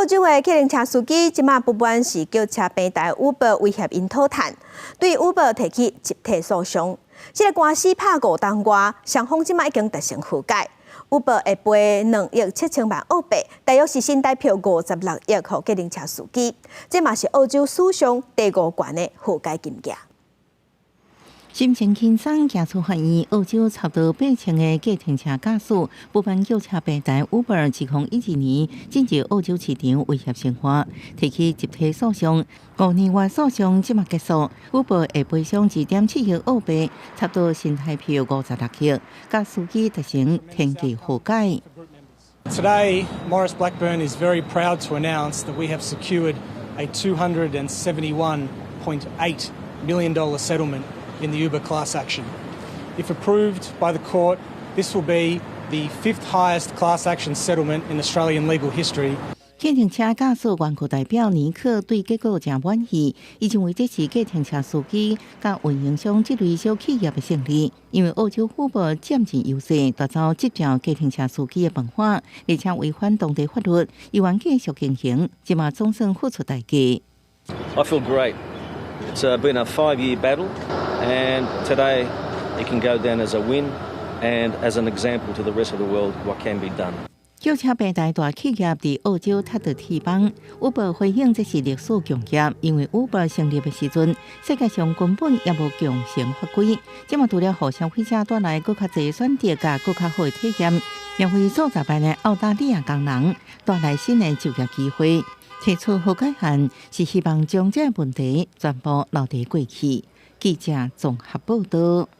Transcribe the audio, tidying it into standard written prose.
澳洲的客运车司机即马不满是叫车平台 Uber 威胁因讨赚，对 Uber 提起集体诉讼。这个官司拍5冬外，双方即马已经达成和解。Uber 会赔2亿7千万澳币，大约是新台币56亿，给客运车司机。这嘛是澳洲史上第5悬的和解金额。心情轻松，行出法院。澳洲差不多8000个计程车驾驶不满叫车平台 Uber 自2012年进入澳洲市场威胁生活，提起集体诉讼。5年外诉讼即马结束 ，Uber 会赔偿2.7亿澳币，差不多新台币56亿，甲司机达成天价和解。Today, Maurice Blackburn is very proud to announce that we have secured a $271.8 million settlement in the Uber class action. If approved by the court, this will be the 5th highest class action settlement in Australian legal history. 计程车驾驶员代表尼克对结果真满意，伊认为这是计程车司机甲运营商这类小企业的胜利，因为澳洲福保占尽优势，打造执照计程车司机的办法，而且违反当地法律，依愿继续经营，即嘛总算付出代价。I feel great. It's been a 5-year battle, and today it can go down as a win and as an example to the rest of the world what can be done. 叫车平台大企业伫澳洲踢到铁板 ，Uber 回应这是历史强业，因为 Uber 成立的时阵，世界上根本也无强行法规，即嘛除了互消费者带来更较侪选择甲更较好的体验，也为数十万的澳大利亚工人带来新的就业机会。提出和解案是希望将这个问题全部留在过去。记者综合报道。